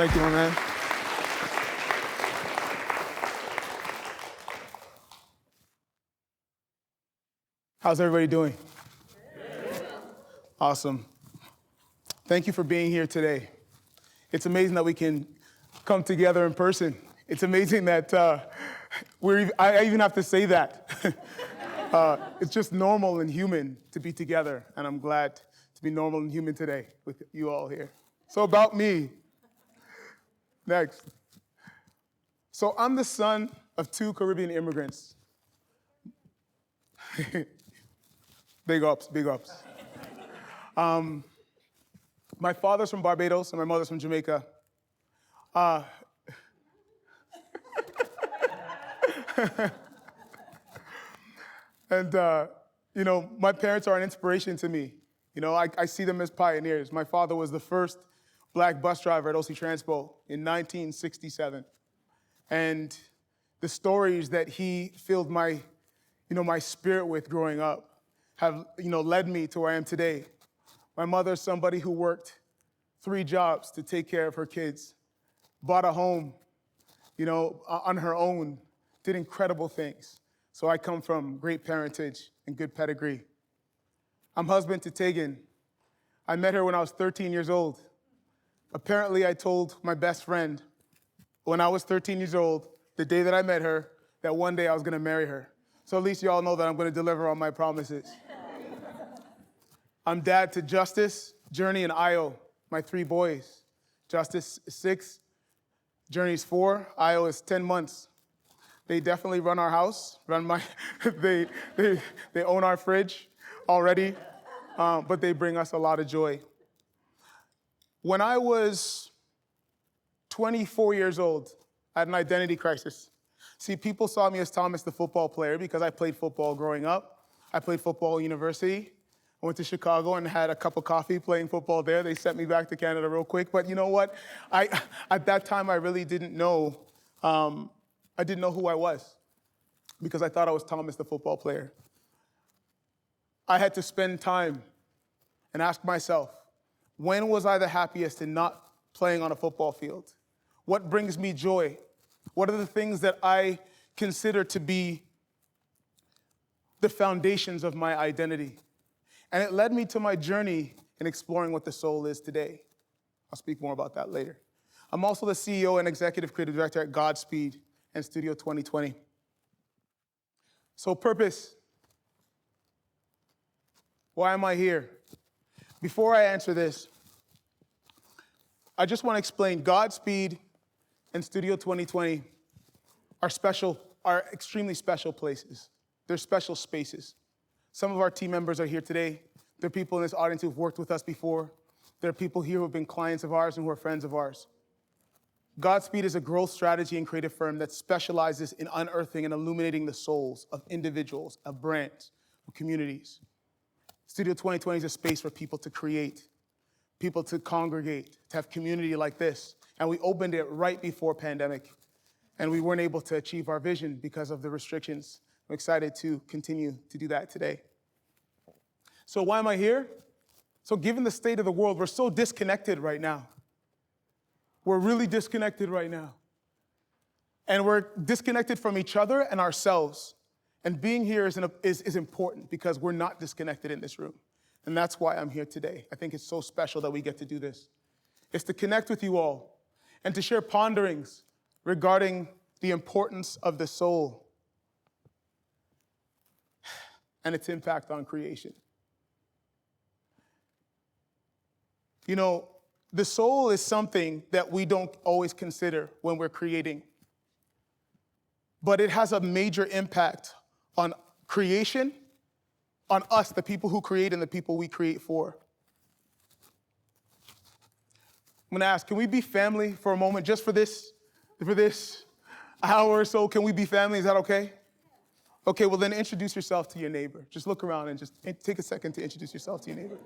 Thank you, my man. How's everybody doing? Awesome. Thank you for being here today. It's amazing that we can come together in person. It's amazing that I even have to say that. It's just normal and human to be together, and I'm glad to be normal and human today with you all here. So about me, next. So I'm the son of two Caribbean immigrants. Big ups, big ups. My father's from Barbados and my mother's from Jamaica. And my parents are an inspiration to me. I see them as pioneers. My father was the first black bus driver at OC Transpo in 1967. And the stories that he filled my spirit with growing up have, led me to where I am today. My mother's somebody who worked 3 jobs to take care of her kids, bought a home, on her own, did incredible things. So I come from great parentage and good pedigree. I'm husband to Tegan. I met her when I was 13 years old. Apparently, I told my best friend when I was 13 years old, the day that I met her, that one day I was gonna marry her. So at least you all know that I'm gonna deliver on my promises. I'm dad to Justice, Journey, and Io, my 3 boys. Justice is 6, Journey's 4, Io is 10 months. They definitely run our house, they own our fridge already, but they bring us a lot of joy. When I was 24 years old, I had an identity crisis. See, people saw me as Thomas the football player because I played football growing up. I played football at university. I went to Chicago and had a cup of coffee playing football there. They sent me back to Canada real quick. But you know what? At that time, I really didn't know. I didn't know who I was because I thought I was Thomas the football player. I had to spend time and ask myself, when was I the happiest in not playing on a football field? What brings me joy? What are the things that I consider to be the foundations of my identity? And it led me to my journey in exploring what the soul is today. I'll speak more about that later. I'm also the CEO and Executive Creative Director at Godspeed and Studio 2020. So purpose. Why am I here? Before I answer this, I just want to explain Godspeed and Studio 2020 are extremely special places. They're special spaces. Some of our team members are here today. There are people in this audience who've worked with us before. There are people here who have been clients of ours and who are friends of ours. Godspeed is a growth strategy and creative firm that specializes in unearthing and illuminating the souls of individuals, of brands, of communities. Studio 2020 is a space for people to create, people to congregate, to have community like this. And we opened it right before pandemic. And we weren't able to achieve our vision because of the restrictions. I'm excited to continue to do that today. So why am I here? So given the state of the world, we're so disconnected right now. We're really disconnected right now. And we're disconnected from each other and ourselves. And being here is important because we're not disconnected in this room. And that's why I'm here today. I think it's so special that we get to do this. It's to connect with you all and to share ponderings regarding the importance of the soul and its impact on creation. The soul is something that we don't always consider when we're creating, but it has a major impact on creation, on us, the people who create and the people we create for. I'm gonna ask, can we be family for a moment, just for this hour or so? Can we be family? Is that okay? Okay, well then introduce yourself to your neighbor. Just look around and just take a second to introduce yourself to your neighbor.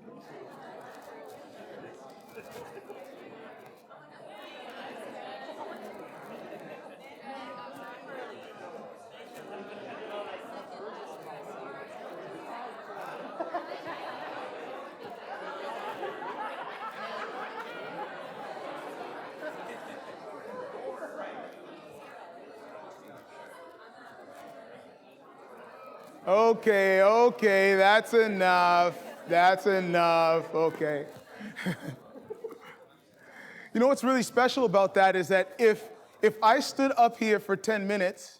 Okay, that's enough. That's enough, okay. You know what's really special about that is that if I stood up here for 10 minutes,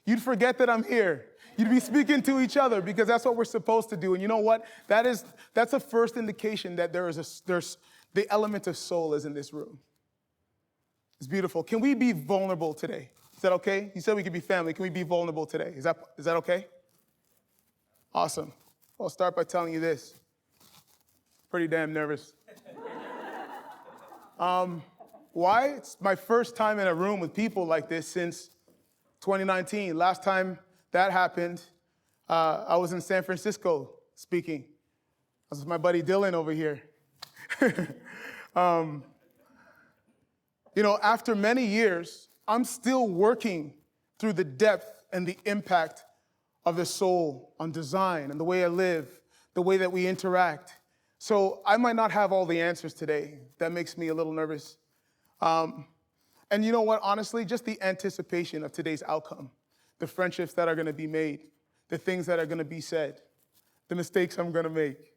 you'd forget that I'm here. You'd be speaking to each other because that's what we're supposed to do. And you know what? That's a first indication that there's the element of soul is in this room. It's beautiful. Can we be vulnerable today? Is that okay? You said we could be family. Can we be vulnerable today? Is that okay? Awesome. I'll start by telling you this. Pretty damn nervous. Why? It's my first time in a room with people like this since 2019. Last time that happened, I was in San Francisco speaking. I was with my buddy Dylan over here. After many years, I'm still working through the depth and the impact of the soul on design and the way I live, the way that we interact. So I might not have all the answers today. That makes me a little nervous. And you know what, honestly, just the anticipation of today's outcome, the friendships that are gonna be made, the things that are gonna be said, the mistakes I'm gonna make,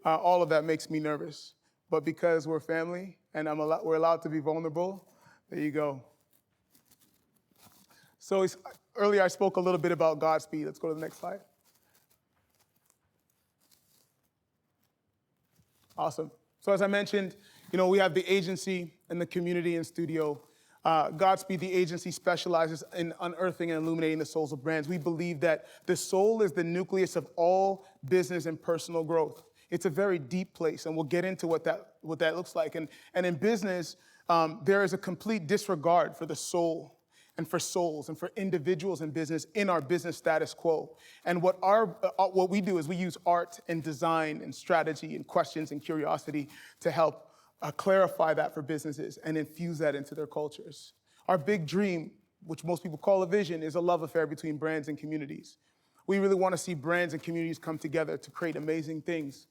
all of that makes me nervous. But because we're family and we're allowed to be vulnerable, there you go. So earlier I spoke a little bit about Godspeed. Let's go to the next slide. Awesome. So as I mentioned, we have the agency and the community in studio. Godspeed, the agency, specializes in unearthing and illuminating the souls of brands. We believe that the soul is the nucleus of all business and personal growth. It's a very deep place, and we'll get into what that looks like. And in business, there is a complete disregard for the soul and for souls and for individuals in business in our business status quo. And what we do is we use art and design and strategy and questions and curiosity to help clarify that for businesses and infuse that into their cultures. Our big dream, which most people call a vision, is a love affair between brands and communities. We really want to see brands and communities come together to create amazing things.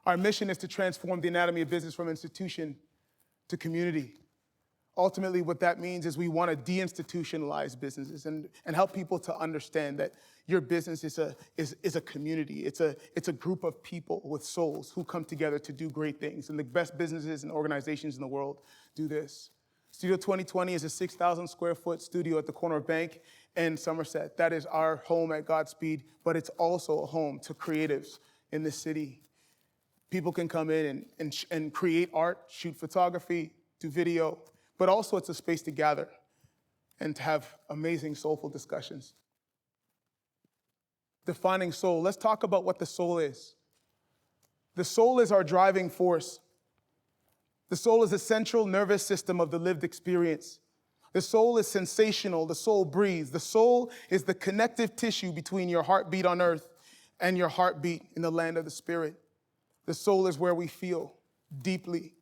Our mission is to transform the anatomy of business from institution to community. Ultimately, what that means is we want to deinstitutionalize businesses and help people to understand that your business is a community. It's a group of people with souls who come together to do great things. And the best businesses and organizations in the world do this. Studio 2020 is a 6,000 square foot studio at the corner of Bank and Somerset. That is our home at Godspeed, but it's also a home to creatives in this city. People can come in and create art, shoot photography, do video, but also it's a space to gather and to have amazing soulful discussions. Defining soul, let's talk about what the soul is. The soul is our driving force. The soul is the central nervous system of the lived experience. The soul is sensational, the soul breathes. The soul is the connective tissue between your heartbeat on earth and your heartbeat in the land of the spirit. The soul is where we feel deeply.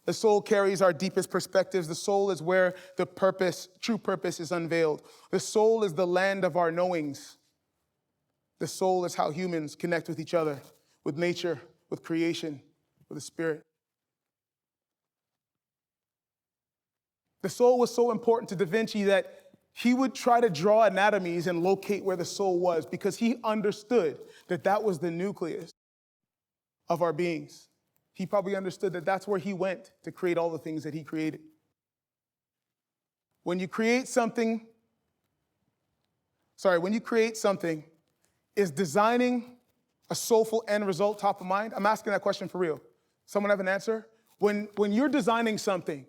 The soul carries our deepest perspectives. The soul is where the true purpose is unveiled. The soul is the land of our knowings. The soul is how humans connect with each other, with nature, with creation, with the spirit. The soul was so important to Da Vinci that he would try to draw anatomies and locate where the soul was because he understood that that was the nucleus of our beings. He probably understood that that's where he went to create all the things that he created. When you create something, is designing a soulful end result top of mind? I'm asking that question for real. Someone have an answer? When you're designing something,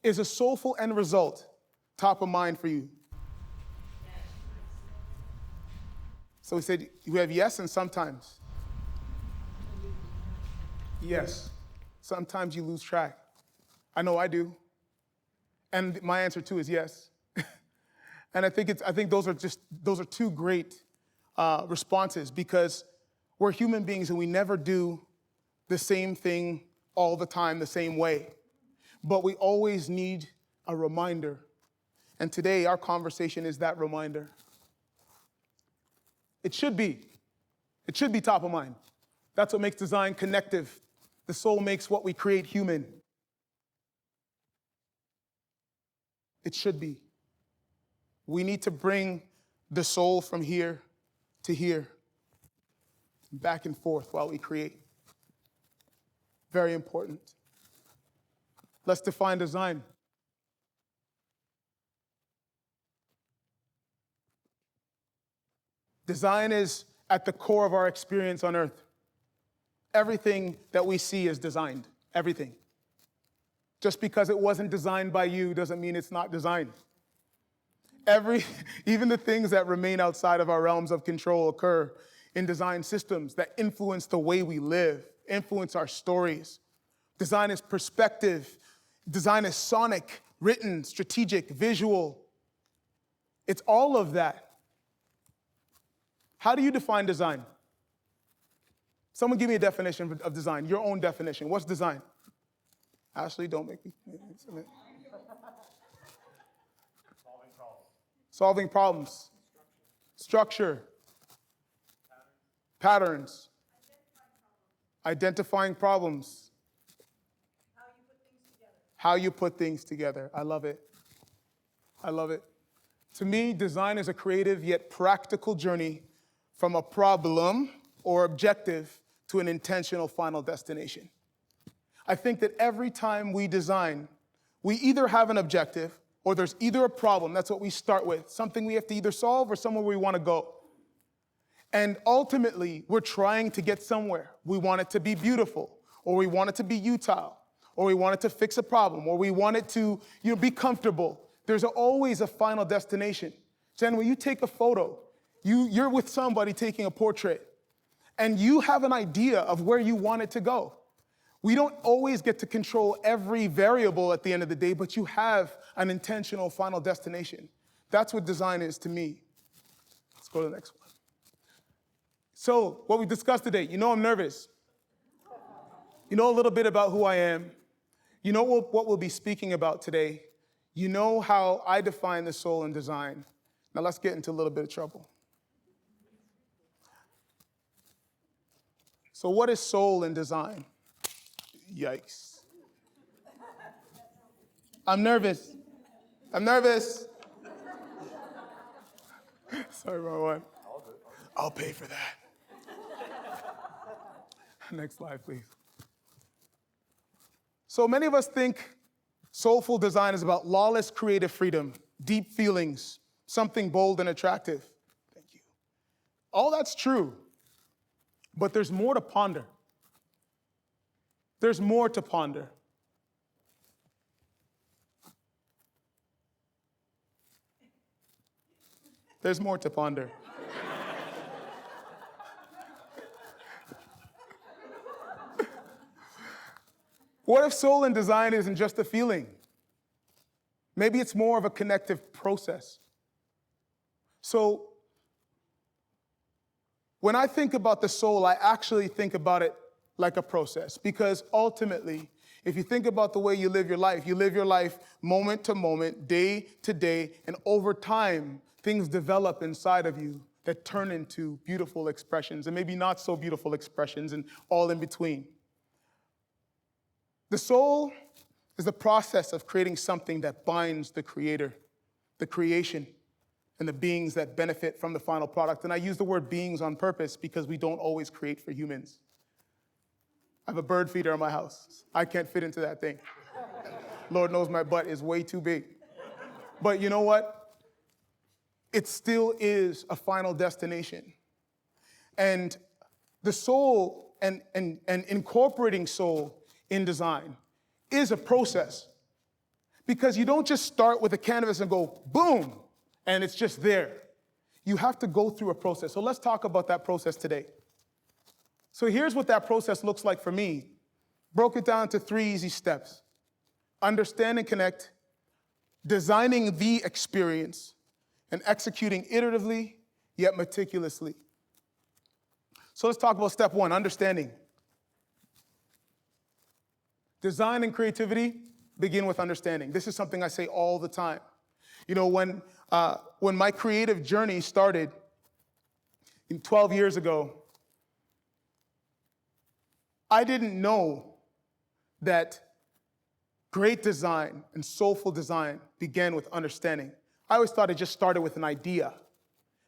is a soulful end result top of mind for you? So we said we have yes and sometimes. Yes. Sometimes you lose track. I know I do. And my answer too is yes. And I think those are two great responses because we're human beings and we never do the same thing all the time the same way. But we always need a reminder. And today our conversation is that reminder. It should be top of mind. That's what makes design connective. The soul makes what we create human. It should be. We need to bring the soul from here to here, back and forth while we create. Very important. Let's define design. Design is at the core of our experience on earth. Everything that we see is designed, everything. Just because it wasn't designed by you doesn't mean it's not designed. Even the things that remain outside of our realms of control occur in design systems that influence the way we live, influence our stories. Design is perspective. Design is sonic, written, strategic, visual. It's all of that. How do you define design? Someone give me a definition of design, your own definition. What's design? Ashley, don't make me. Solving problems. Structure. Patterns. Identifying problems. How you put things together. I love it. I love it. To me, design is a creative yet practical journey from a problem or objective to an intentional final destination. I think that every time we design, we either have an objective or there's either a problem, that's what we start with, something we have to either solve or somewhere we want to go. And ultimately, we're trying to get somewhere. We want it to be beautiful, or we want it to be utile, or we want it to fix a problem, or we want it to be comfortable. There's always a final destination. Jen, when you take a photo, you're with somebody taking a portrait, and you have an idea of where you want it to go. We don't always get to control every variable at the end of the day, but you have an intentional final destination. That's what design is to me. Let's go to the next one. So, what we discussed today, I'm nervous. You know a little bit about who I am. You know what we'll be speaking about today. You know how I define the soul in design. Now let's get into a little bit of trouble. So what is soul in design? Yikes. I'm nervous. Sorry, wrong one. I'll pay for that. Next slide, please. So many of us think soulful design is about lawless creative freedom, deep feelings, something bold and attractive. Thank you. All that's true, but there's more to ponder. There's more to ponder. There's more to ponder. What if soul in design isn't just a feeling? Maybe it's more of a connective process. So, when I think about the soul, I actually think about it like a process, because ultimately, if you think about the way you live your life moment to moment, day to day, and over time, things develop inside of you that turn into beautiful expressions, and maybe not so beautiful expressions, and all in between. The soul is the process of creating something that binds the creator, the creation, and the beings that benefit from the final product. And I use the word beings on purpose because we don't always create for humans. I have a bird feeder in my house. I can't fit into that thing. Lord knows my butt is way too big. But you know what? It still is a final destination. And the soul and incorporating soul in design is a process. Because you don't just start with a canvas and go, boom, and it's just there. You have to go through a process. So let's talk about that process today. So here's what that process looks like for me. Broke it down to 3 easy steps. Understand and connect, designing the experience, and executing iteratively, yet meticulously. So let's talk about step 1, understanding. Design and creativity begin with understanding. This is something I say all the time. When my creative journey started 12 years ago, I didn't know that great design and soulful design began with understanding. I always thought it just started with an idea.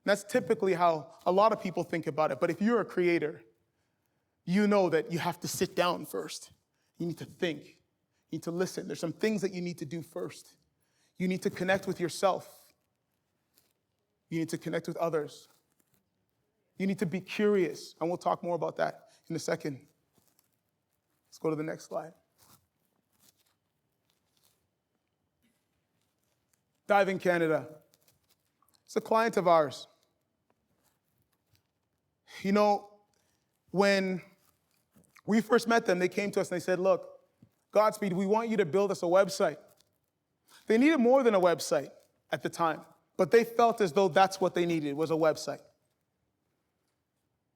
That's typically how a lot of people think about it. But if you're a creator, you know that you have to sit down first. You need to think. You need to listen. There's some things that you need to do first. You need to connect with yourself. You need to connect with others. You need to be curious. And we'll talk more about that in a second. Let's go to the next slide. Diving Canada. It's a client of ours. You know, when we first met them, they came to us and they said, look, Godspeed, we want you to build us a website. They needed more than a website at the time, but they felt as though that's what they needed, was a website.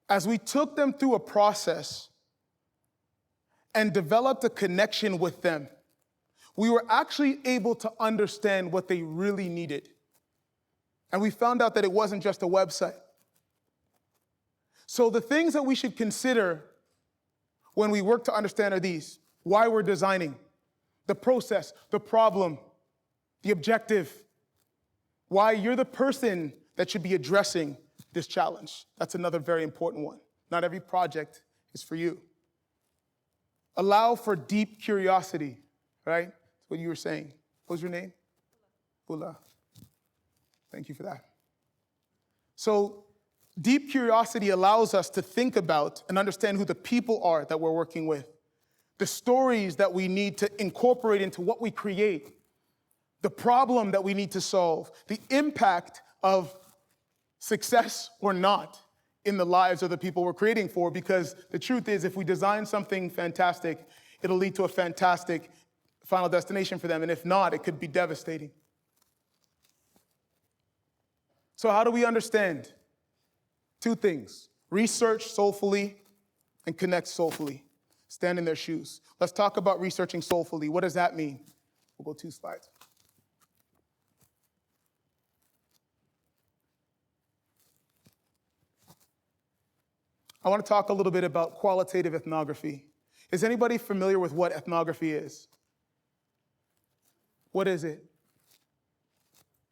As we took them through a process and developed a connection with them, we were actually able to understand what they really needed. And we found out that it wasn't just a website. So the things that we should consider when we work to understand are these: why we're designing, the process, the problem, the objective, why you're the person that should be addressing this challenge. That's another very important one. Not every project is for you. Allow for deep curiosity, right? That's what you were saying. What was your name? Ula. Thank you for that. So deep curiosity allows us to think about and understand who the people are that we're working with, the stories that we need to incorporate into what we create, the problem that we need to solve, the impact of success or not in the lives of the people we're creating for, because the truth is, if we design something fantastic, it'll lead to a fantastic final destination for them, and if not, it could be devastating. So how do we understand? Two things: research soulfully and connect soulfully. Stand in their shoes. Let's talk about researching soulfully. What does that mean? We'll go 2 slides. I want to talk a little bit about qualitative ethnography. Is anybody familiar with what ethnography is? What is it?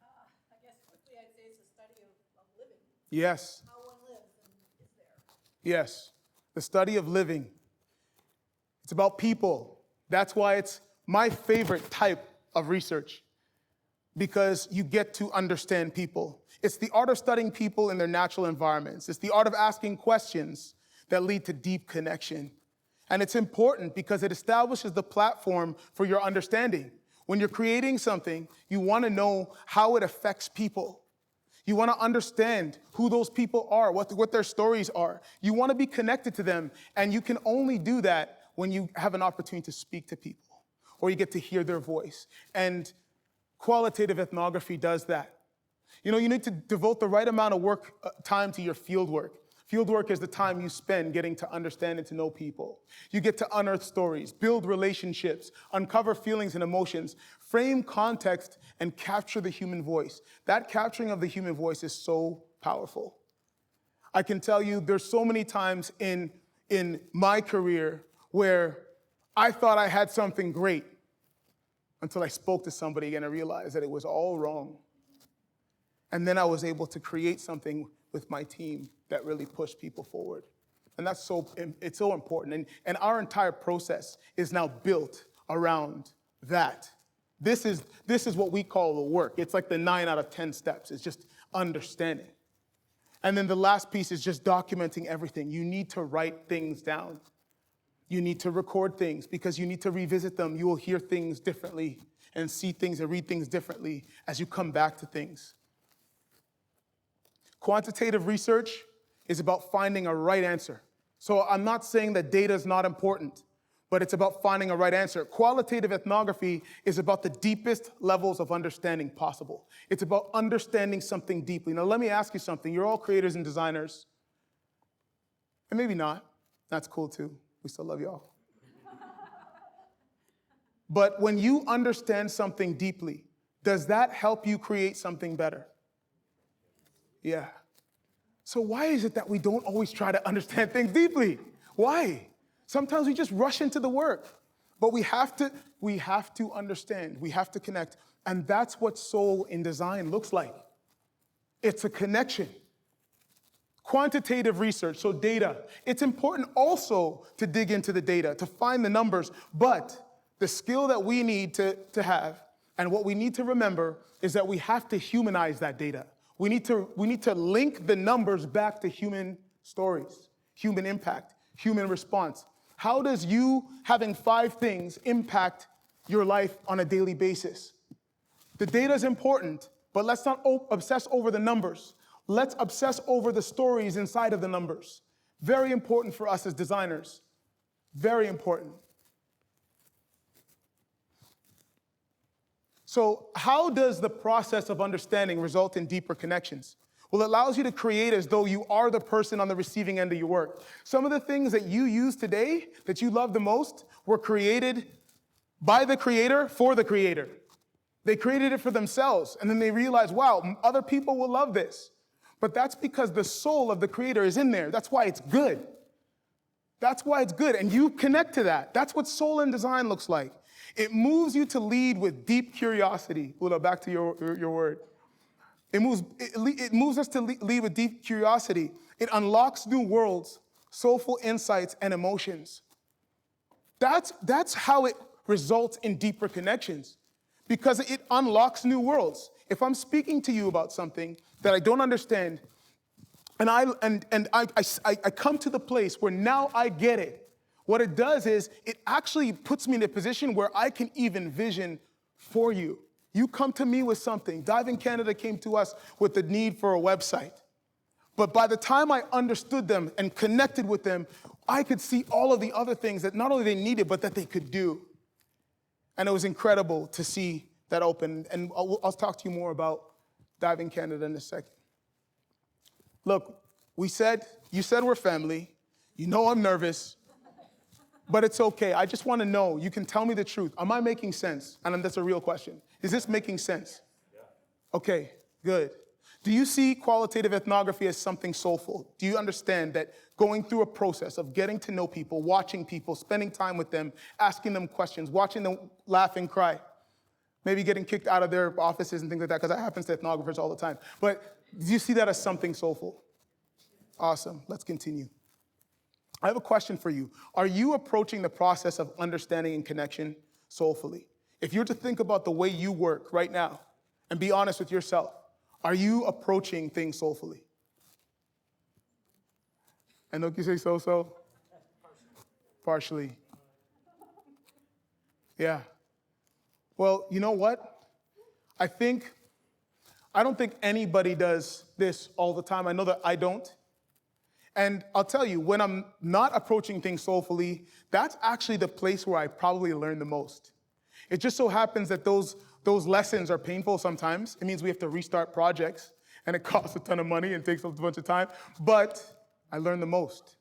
I guess quickly I'd say it's a study of living. Yes. How one lives and is there. Yes. The study of living. It's about people. That's why it's my favorite type of research, because you get to understand people. It's the art of studying people in their natural environments. It's the art of asking questions that lead to deep connection. And it's important because it establishes the platform for your understanding. When you're creating something, you want to know how it affects people. You want to understand who those people are, what their stories are. You want to be connected to them, and you can only do that when you have an opportunity to speak to people, or you get to hear their voice. And qualitative ethnography does that. You know, you need to devote the right amount of time to your field work. Field work is the time you spend getting to understand and to know people. You get to unearth stories, build relationships, uncover feelings and emotions, frame context, and capture the human voice. That capturing of the human voice is so powerful. I can tell you there's so many times in my career where I thought I had something great until I spoke to somebody and I realized that it was all wrong. And then I was able to create something with my team that really pushed people forward. And it's so important. And our entire process is now built around that. This is what we call the work. It's like the 9 out of 10 steps. It's just understanding. And then the last piece is just documenting everything. You need to write things down. You need to record things because you need to revisit them. You will hear things differently and see things and read things differently as you come back to things. Quantitative research is about finding a right answer. So I'm not saying that data is not important, but it's about finding a right answer. Qualitative ethnography is about the deepest levels of understanding possible. It's about understanding something deeply. Now, let me ask you something. You're all creators and designers. And maybe not. That's cool too. We still love y'all. But when you understand something deeply, does that help you create something better? Yeah. So why is it that we don't always try to understand things deeply? Why? Sometimes we just rush into the work. But we have to understand, we have to connect. And that's what soul in design looks like. It's a connection. Quantitative research, so data. It's important also to dig into the data, to find the numbers, but the skill that we need to have and what we need to remember is that we have to humanize that data. We need to link the numbers back to human stories, human impact, human response. How does you having 5 things impact your life on a daily basis? The data is important, but let's not obsess over the numbers. Let's obsess over the stories inside of the numbers. Very important for us as designers. Very important. So how does the process of understanding result in deeper connections? Well, it allows you to create as though you are the person on the receiving end of your work. Some of the things that you use today that you love the most were created by the creator for the creator. They created it for themselves, and then they realized, wow, other people will love this. But that's because the soul of the creator is in there. That's why it's good. That's why it's good, and you connect to that. That's what soul in design looks like. It moves you to lead with deep curiosity. Ula, back to your word. It moves us to lead with deep curiosity. It unlocks new worlds, soulful insights, and emotions. That's how it results in deeper connections, because it unlocks new worlds. If I'm speaking to you about something that I don't understand, and I come to the place where now I get it, what it does is it actually puts me in a position where I can even vision for you. You come to me with something. Dive in Canada came to us with the need for a website. But by the time I understood them and connected with them, I could see all of the other things that not only they needed, but that they could do. And it was incredible to see that open. And I'll talk to you more about Dive in Canada in a second. Look, you said we're family. You know I'm nervous. But it's okay. I just want to know. You can tell me the truth. Am I making sense? And that's a real question. Is this making sense? Yeah. Okay, good. Do you see qualitative ethnography as something soulful? Do you understand that going through a process of getting to know people, watching people, spending time with them, asking them questions, watching them laugh and cry, maybe getting kicked out of their offices and things like that, because that happens to ethnographers all the time. But do you see that as something soulful? Awesome. Let's continue. I have a question for you. Are you approaching the process of understanding and connection soulfully? If you're to think about the way you work right now and be honest with yourself, are you approaching things soulfully? I know you say so. Partially. Yeah. Well, you know what? I don't think anybody does this all the time. I know that I don't. And I'll tell you, when I'm not approaching things soulfully, that's actually the place where I probably learn the most. It just so happens that those lessons are painful sometimes. It means we have to restart projects, and it costs a ton of money and takes a bunch of time, but I learn the most.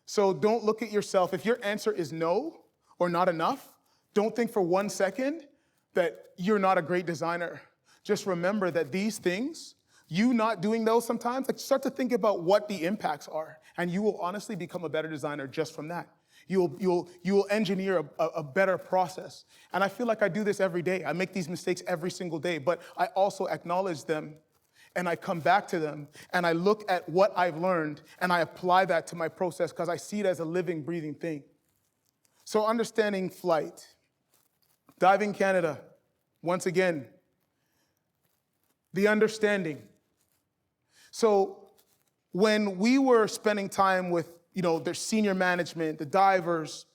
So don't look at yourself. If your answer is no or not enough, don't think for 1 second that you're not a great designer. Just remember that these things, you not doing those sometimes, like start to think about what the impacts are, and you will honestly become a better designer just from that. You'll engineer a better process. And I feel like I do this every day. I make these mistakes every single day, but I also acknowledge them, and I come back to them, and I look at what I've learned, and I apply that to my process because I see it as a living, breathing thing. So understanding flight. Dive in Canada, once again, the understanding. So when we were spending time with, their senior management, the divers,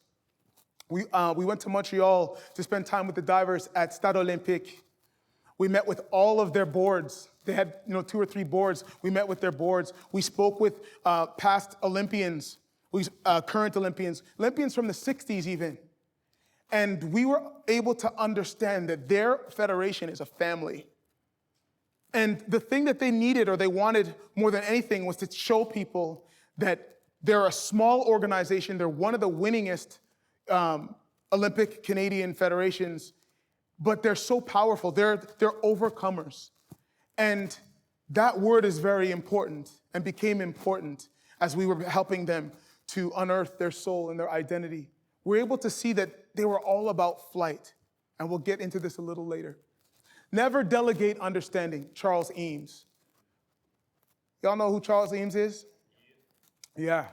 we went to Montreal to spend time with the divers at Stade Olympique. We met with all of their boards. They had 2 or 3 boards. We met with their boards. We spoke with past Olympians, current Olympians from the 60s even. And we were able to understand that their federation is a family. And the thing that they needed or they wanted more than anything was to show people that they're a small organization. They're one of the winningest Olympic Canadian federations, but they're so powerful. They're overcomers. And that word is very important and became important as we were helping them to unearth their soul and their identity. We're able to see that they were all about flight. And we'll get into this a little later. Never delegate understanding, Charles Eames. Y'all know who Charles Eames is? Yeah.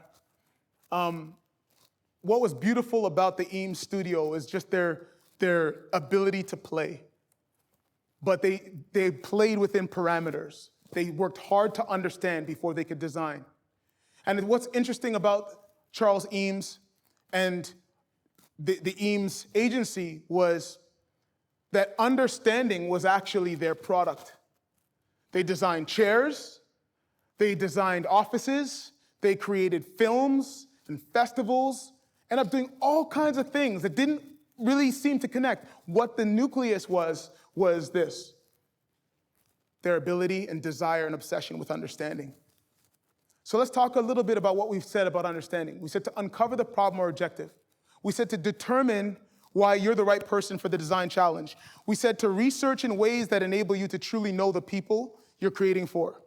What was beautiful about the Eames studio is just their ability to play. But they played within parameters. They worked hard to understand before they could design. And what's interesting about Charles Eames and the Eames agency was that understanding was actually their product. They designed chairs, they designed offices, they created films and festivals, ended up doing all kinds of things that didn't really seem to connect. What the nucleus was this: their ability and desire and obsession with understanding. So let's talk a little bit about what we've said about understanding. We said to uncover the problem or objective. We said to determine why you're the right person for the design challenge. We said to research in ways that enable you to truly know the people you're creating for.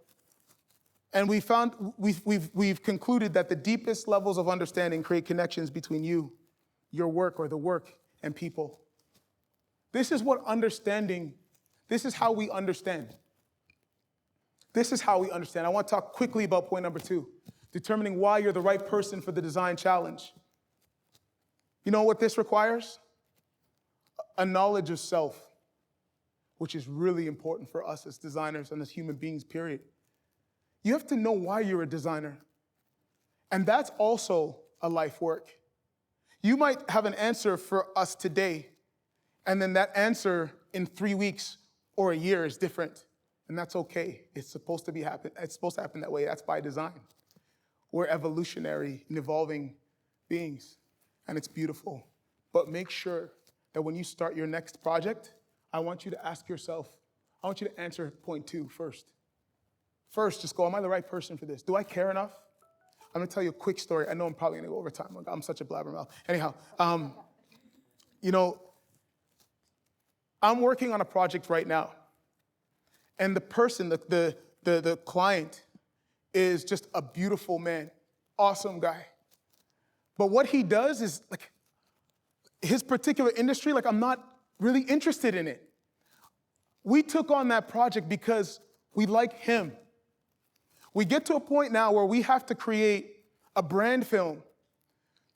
And we've concluded that the deepest levels of understanding create connections between you, your work or the work, and people. This is what understanding, this is how we understand. This is how we understand. I want to talk quickly about point number 2, determining why you're the right person for the design challenge. You know what this requires? A knowledge of self, which is really important for us as designers and as human beings, period. You have to know why you're a designer. And that's also a life work. You might have an answer for us today, and then that answer in 3 weeks or a year is different. And that's okay. It's supposed to happen that way. That's by design. We're evolutionary and evolving beings, and it's beautiful. But make sure that when you start your next project, I want you to ask yourself, I want you to answer point 2 first. First, just go, am I the right person for this? Do I care enough? I'm gonna tell you a quick story. I know I'm probably gonna go over time. I'm such a blabbermouth. Anyhow, I'm working on a project right now. And the person, the client, is just a beautiful man, awesome guy. But what he does is, like, his particular industry, like, I'm not really interested in it. We took on that project because we like him. We get to a point now where we have to create a brand film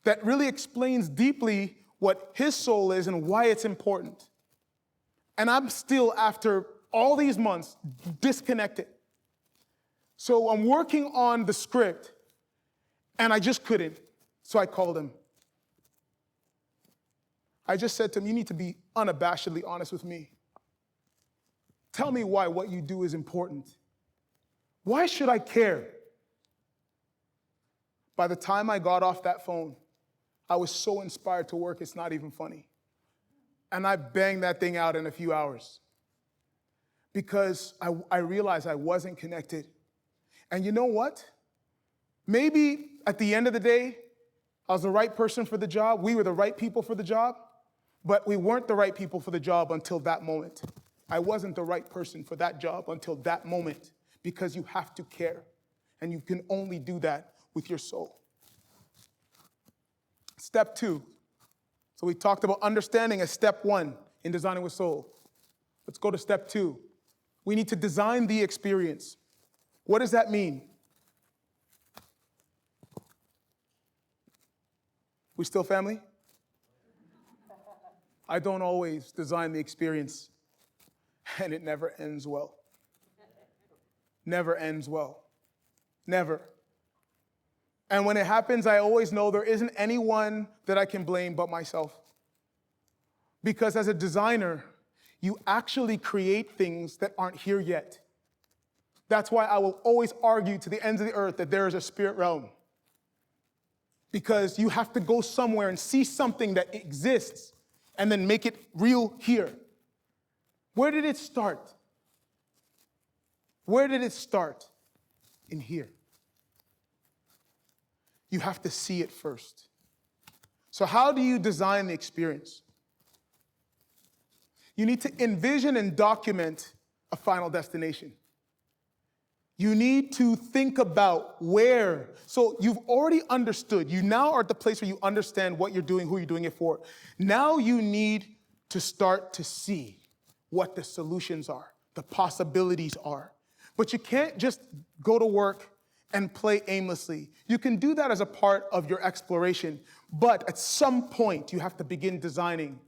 that really explains deeply what his soul is and why it's important. And I'm still, after all these months, disconnected. So I'm working on the script, and I just couldn't. So I called him. I just said to him, you need to be unabashedly honest with me. Tell me why what you do is important. Why should I care? By the time I got off that phone, I was so inspired to work, it's not even funny. And I banged that thing out in a few hours. Because I realized I wasn't connected. And you know what? Maybe at the end of the day, I was the right person for the job. We were the right people for the job. But we weren't the right people for the job until that moment. I wasn't the right person for that job until that moment. Because you have to care. And you can only do that with your soul. Step 2. So we talked about understanding as step 1 in designing with soul. Let's go to step 2. We need to design the experience. What does that mean? We still family? I don't always design the experience, and it never ends well. Never ends well. Never. And when it happens, I always know there isn't anyone that I can blame but myself. Because as a designer, you actually create things that aren't here yet. That's why I will always argue to the ends of the earth that there is a spirit realm. Because you have to go somewhere and see something that exists and then make it real here. Where did it start? Where did it start? In here. You have to see it first. So how do you design the experience? You need to envision and document a final destination. You need to think about where. So you've already understood. You now are at the place where you understand what you're doing, who you're doing it for. Now you need to start to see what the solutions are, the possibilities are. But you can't just go to work and play aimlessly. You can do that as a part of your exploration, but at some point you have to begin designing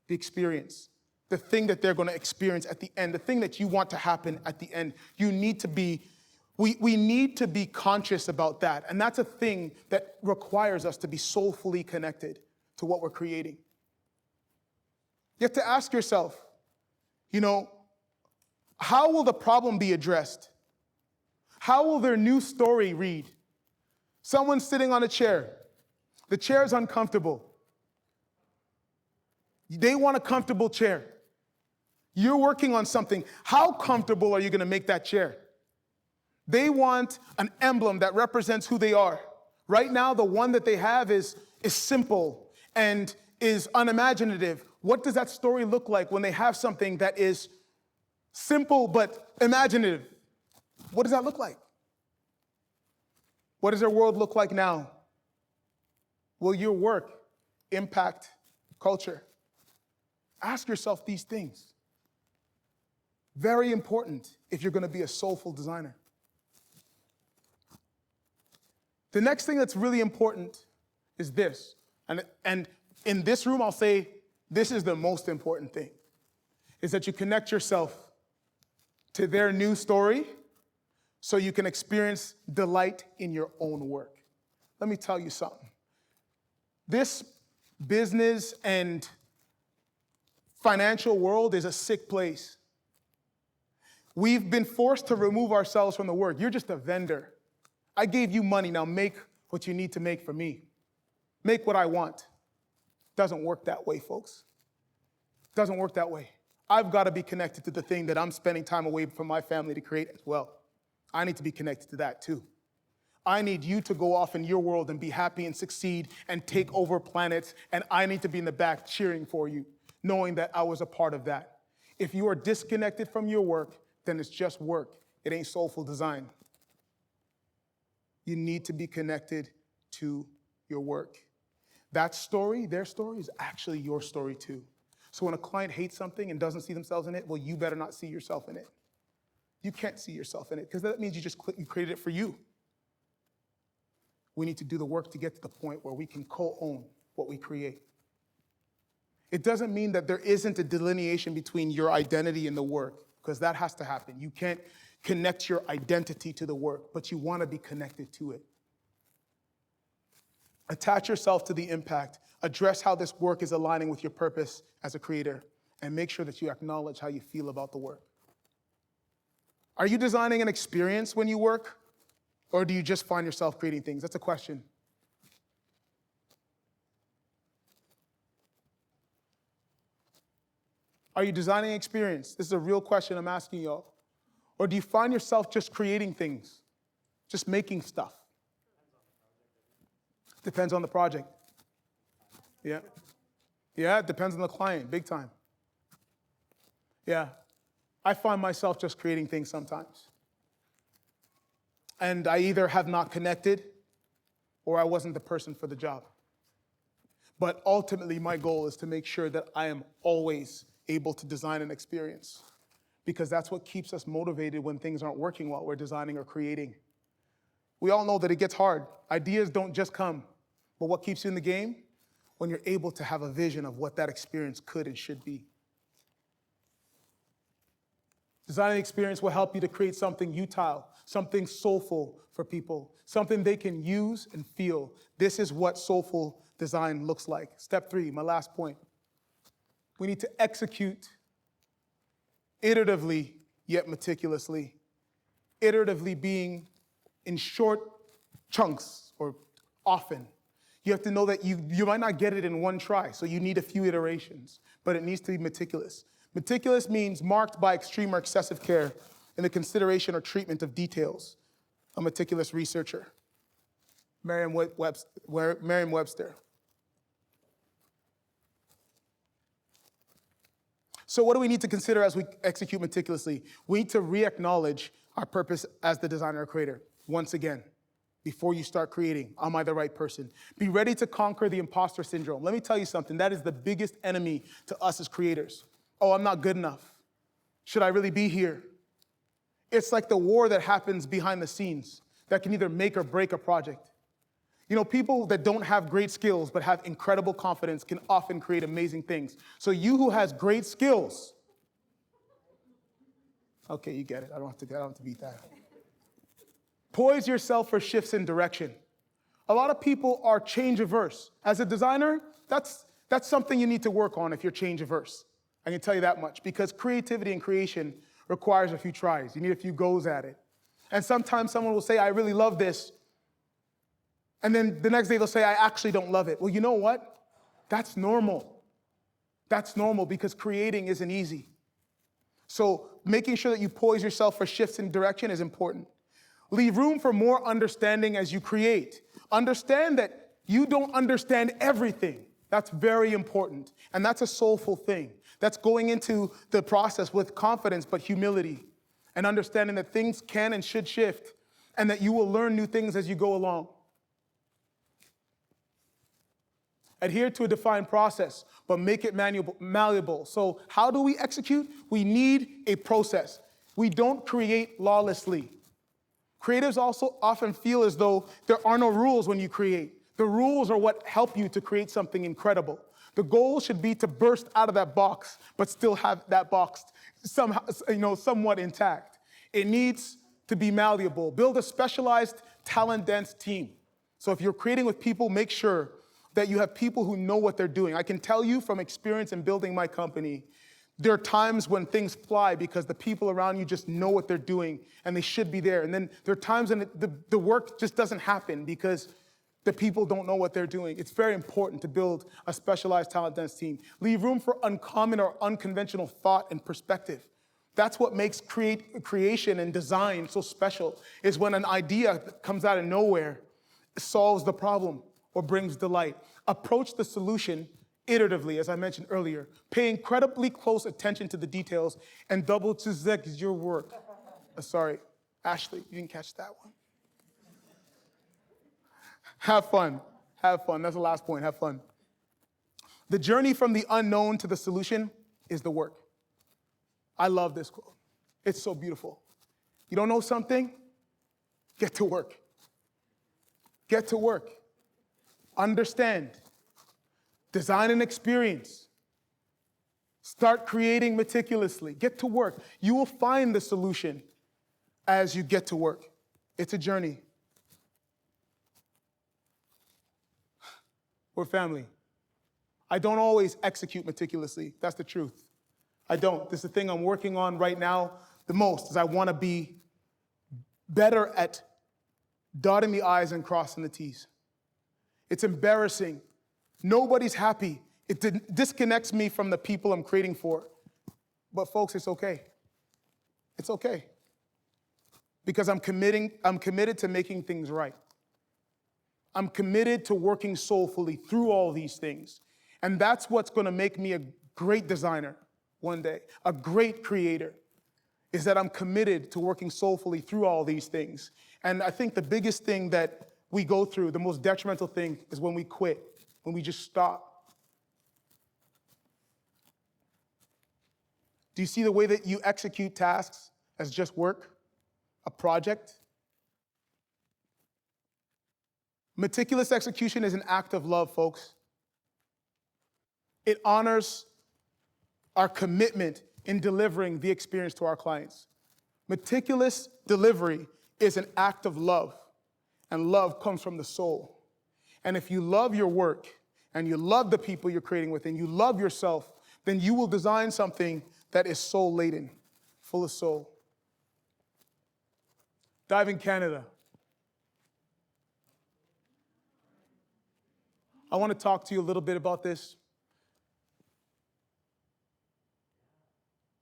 the experience, the thing that they're going to experience at the end, the thing that you want to happen at the end. You need to be, we need to be conscious about that. And that's a thing that requires us to be soulfully connected to what we're creating. You have to ask yourself, how will the problem be addressed? How will their new story read? Someone's sitting on a chair. The chair is uncomfortable. They want a comfortable chair. You're working on something. How comfortable are you going to make that chair? They want an emblem that represents who they are. Right now, the one that they have is simple and is unimaginative. What does that story look like when they have something that is simple but imaginative? What does that look like? What does their world look like now? Will your work impact culture? Ask yourself these things. Very important if you're going to be a soulful designer. The next thing that's really important is this. And in this room, I'll say this is the most important thing, is that you connect yourself to their new story so you can experience delight in your own work. Let me tell you something. This business and financial world is a sick place. We've been forced to remove ourselves from the work. You're just a vendor. I gave you money, now make what you need to make for me. Make what I want. Doesn't work that way, folks. Doesn't work that way. I've got to be connected to the thing that I'm spending time away from my family to create as well. I need to be connected to that too. I need you to go off in your world and be happy and succeed and take over planets, and I need to be in the back cheering for you, knowing that I was a part of that. If you are disconnected from your work, then it's just work. It ain't soulful design. You need to be connected to your work. That story, their story, is actually your story too. So when a client hates something and doesn't see themselves in it, well, you better not see yourself in it. You can't see yourself in it, because that means you created it for you. We need to do the work to get to the point where we can co-own what we create. It doesn't mean that there isn't a delineation between your identity and the work, because that has to happen. You can't connect your identity to the work, but you want to be connected to it. Attach yourself to the impact. Address how this work is aligning with your purpose as a creator, and make sure that you acknowledge how you feel about the work. Are you designing an experience when you work, or do you just find yourself creating things? That's a question. Are you designing an experience? This is a real question I'm asking y'all. Or do you find yourself just creating things, just making stuff? Depends on the project. Yeah. Yeah, it depends on the client, big time. Yeah. I find myself just creating things sometimes. And I either have not connected or I wasn't the person for the job. But ultimately, my goal is to make sure that I am always able to design an experience, because that's what keeps us motivated when things aren't working while we're designing or creating. We all know that it gets hard. Ideas don't just come. But what keeps you in the game? When you're able to have a vision of what that experience could and should be. Designing experience will help you to create something utile, something soulful for people, something they can use and feel. This is what soulful design looks like. Step 3, my last point. We need to execute iteratively, yet meticulously. Iteratively being in short chunks or often. You have to know that you might not get it in one try, so you need a few iterations, but it needs to be meticulous. Meticulous means marked by extreme or excessive care in the consideration or treatment of details. A meticulous researcher. Merriam-Webster. So what do we need to consider as we execute meticulously? We need to re-acknowledge our purpose as the designer or creator. Once again, before you start creating, am I the right person? Be ready to conquer the imposter syndrome. Let me tell you something, that is the biggest enemy to us as creators. Oh, I'm not good enough. Should I really be here? It's like the war that happens behind the scenes that can either make or break a project. You know, people that don't have great skills but have incredible confidence can often create amazing things. So you who has great skills, okay, you get it. I don't have to beat that. Poise yourself for shifts in direction. A lot of people are change averse. As a designer, that's something you need to work on if you're change averse. I can tell you that much, because creativity and creation requires a few tries. You need a few goes at it. And sometimes someone will say, I really love this. And then the next day they'll say, I actually don't love it. Well, you know what? That's normal. That's normal, because creating isn't easy. So making sure that you poise yourself for shifts in direction is important. Leave room for more understanding as you create. Understand that you don't understand everything. That's very important. And that's a soulful thing. That's going into the process with confidence but humility, and understanding that things can and should shift, and that you will learn new things as you go along. Adhere to a defined process, but make it malleable. So how do we execute? We need a process. We don't create lawlessly. Creatives also often feel as though there are no rules when you create. The rules are what help you to create something incredible. The goal should be to burst out of that box, but still have that box somehow, somewhat intact. It needs to be malleable. Build a specialized, talent-dense team. So if you're creating with people, make sure that you have people who know what they're doing. I can tell you from experience in building my company, there are times when things fly because the people around you just know what they're doing and they should be there. And then there are times when the work just doesn't happen because the people don't know what they're doing. It's very important to build a specialized talent-dense team. Leave room for uncommon or unconventional thought and perspective. That's what makes creation and design so special, is when an idea comes out of nowhere, solves the problem, or brings delight. Approach the solution iteratively, as I mentioned earlier. Pay incredibly close attention to the details and double check your work. Sorry, Ashley, you didn't catch that one. Have fun. Have fun. That's the last point. Have fun. The journey from the unknown to the solution is the work. I love this quote. It's so beautiful. You don't know something? Get to work. Get to work. Understand. Design an experience. Start creating meticulously. Get to work. You will find the solution as you get to work. It's a journey. We're family. I don't always execute meticulously. That's the truth. I don't. This is the thing I'm working on right now the most, is I want to be better at dotting the I's and crossing the T's. It's embarrassing. Nobody's happy. It disconnects me from the people I'm creating for. But folks, it's okay. It's okay. Because I'm committed to making things right. I'm committed to working soulfully through all these things. And that's what's going to make me a great designer one day, a great creator, is that I'm committed to working soulfully through all these things. And I think the biggest thing that we go through, the most detrimental thing, is when we quit, when we just stop. Do you see the way that you execute tasks as just work, a project? Meticulous execution is an act of love, folks. It honors our commitment in delivering the experience to our clients. Meticulous delivery is an act of love, and love comes from the soul. And if you love your work, and you love the people you're creating with, and you love yourself, then you will design something that is soul-laden, full of soul. Diving Canada. I want to talk to you a little bit about this.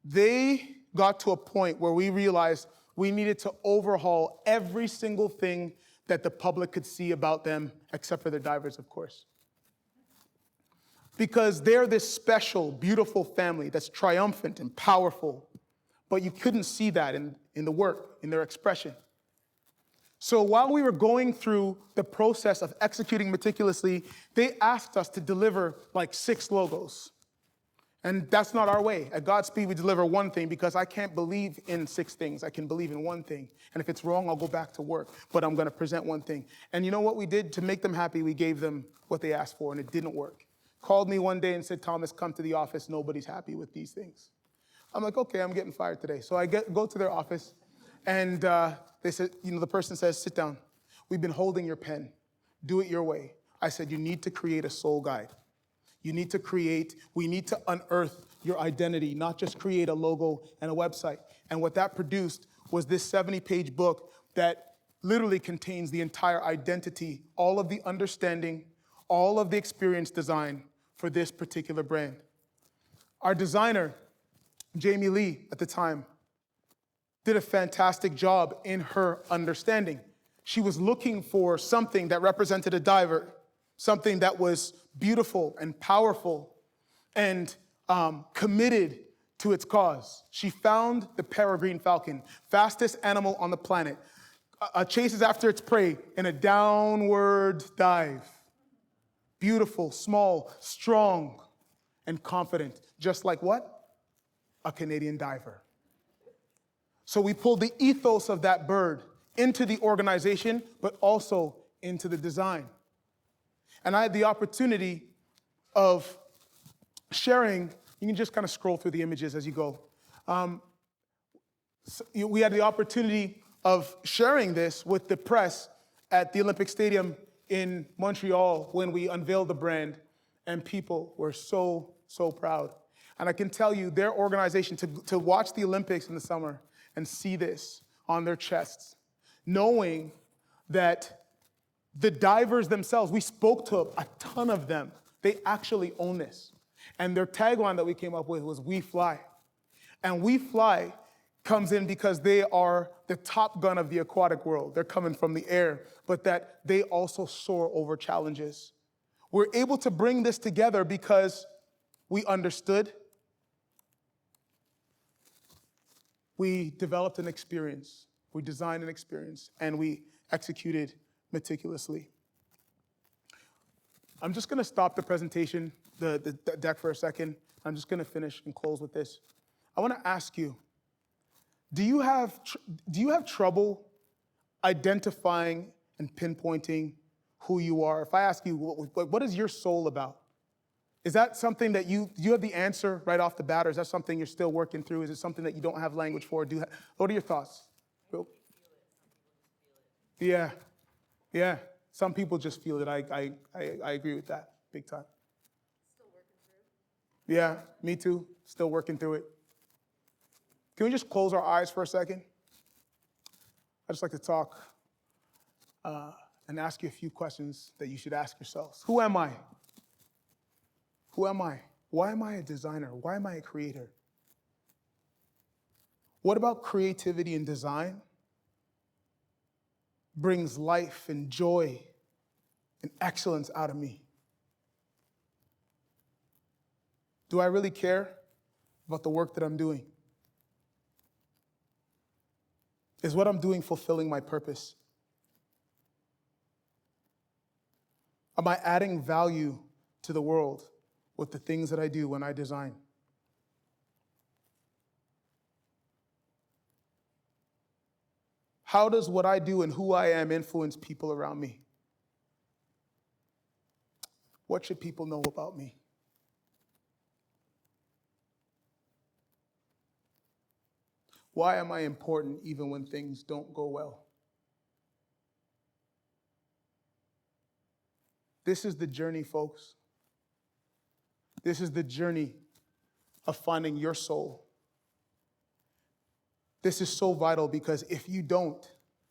They got to a point where we realized we needed to overhaul every single thing that the public could see about them, except for their divers, of course. Because they're this special, beautiful family that's triumphant and powerful, but you couldn't see that in the work, in their expression. So while we were going through the process of executing meticulously, they asked us to deliver like 6 logos. And that's not our way. At Godspeed, we deliver one thing because I can't believe in 6 things. I can believe in one thing. And if it's wrong, I'll go back to work. But I'm going to present one thing. And you know what we did? To make them happy, we gave them what they asked for, and it didn't work. Called me one day and said, Thomas, come to the office. Nobody's happy with these things. I'm like, okay, I'm getting fired today. So I go to their office, and they said, the person says, sit down. We've been holding your pen. Do it your way. I said, you need to create a soul guide. We need to unearth your identity, not just create a logo and a website. And what that produced was this 70-page book that literally contains the entire identity, all of the understanding, all of the experience design for this particular brand. Our designer, Jamie Lee, at the time, did a fantastic job in her understanding. She was looking for something that represented a diver, something that was beautiful and powerful and committed to its cause. She found the peregrine falcon, fastest animal on the planet, chases after its prey in a downward dive. Beautiful, small, strong, and confident, just like what? A Canadian diver. So we pulled the ethos of that bird into the organization, but also into the design. And I had the opportunity of sharing, you can just kind of scroll through the images as you go. We had the opportunity of sharing this with the press at the Olympic Stadium in Montreal when we unveiled the brand, and people were so, so proud. And I can tell you, their organization, to watch the Olympics in the summer and see this on their chests, knowing that the divers themselves, we spoke to a ton of them. They actually own this. And their tagline that we came up with was, "We fly." And "We fly" comes in because they are the top gun of the aquatic world. They're coming from the air, but that they also soar over challenges. We're able to bring this together because we understood, we developed an experience, we designed an experience, and we executed meticulously. I'm just gonna stop the presentation, the deck for a second. I'm just gonna finish and close with this. I wanna ask you, do you have trouble identifying and pinpointing who you are? If I ask you, what is your soul about? Is that something that you have the answer right off the bat, or is that something you're still working through? Is it something that you don't have language for? What are your thoughts? Yeah. Yeah, some people just feel it. I agree with that, big time. Still working through. Yeah, me too, still working through it. Can we just close our eyes for a second? I'd just like to talk and ask you a few questions that you should ask yourselves. Who am I? Who am I? Why am I a designer? Why am I a creator? What about creativity and design brings life and joy and excellence out of me? Do I really care about the work that I'm doing? Is what I'm doing fulfilling my purpose? Am I adding value to the world with the things that I do when I design? How does what I do and who I am influence people around me? What should people know about me? Why am I important even when things don't go well? This is the journey, folks. This is the journey of finding your soul. This is so vital because if you don't,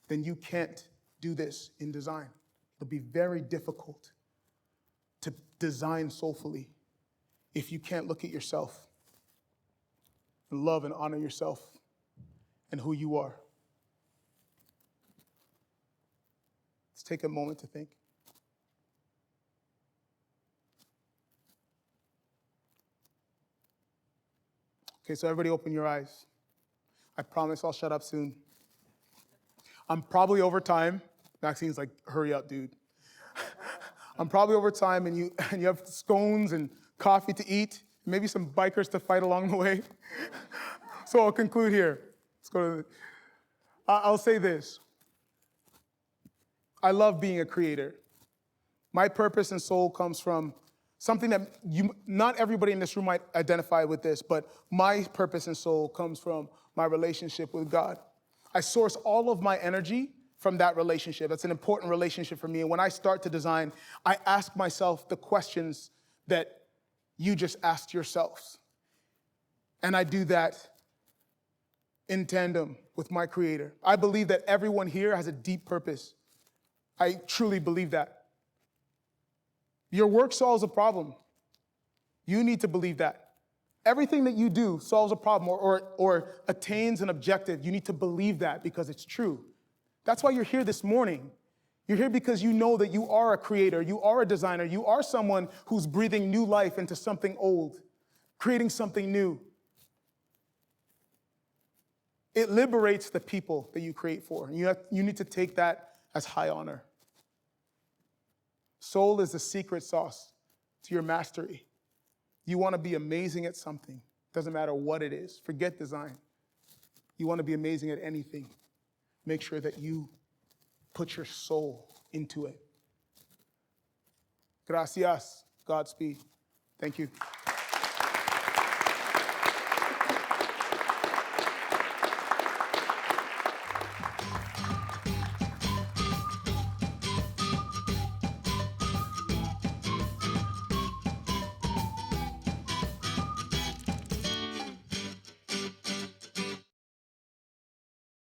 then you can't do this in design. It'll be very difficult to design soulfully if you can't look at yourself and love and honor yourself and who you are. Let's take a moment to think. Okay, so everybody open your eyes. I promise I'll shut up soon. I'm probably over time. Maxine's like, hurry up, dude. I'm probably over time and you have scones and coffee to eat. maybe some bikers to fight along the way. So I'll conclude here. Let's go to I'll say this. I love being a creator. My purpose and soul comes from something that not everybody in this room might identify with this, but my purpose and soul comes from my relationship with God. I source all of my energy from that relationship. That's an important relationship for me. And when I start to design, I ask myself the questions that you just asked yourselves. And I do that in tandem with my Creator. I believe that everyone here has a deep purpose. I truly believe that. Your work solves a problem. You need to believe that. Everything that you do solves a problem or attains an objective. You need to believe that because it's true. That's why you're here this morning. You're here because you know that you are a creator, you are a designer, you are someone who's breathing new life into something old, creating something new. It liberates the people that you create for. You need to take that as high honor. Soul is the secret sauce to your mastery. You want to be amazing at something. Doesn't matter what it is. Forget design. You want to be amazing at anything. Make sure that you put your soul into it. Gracias. Godspeed. Thank you.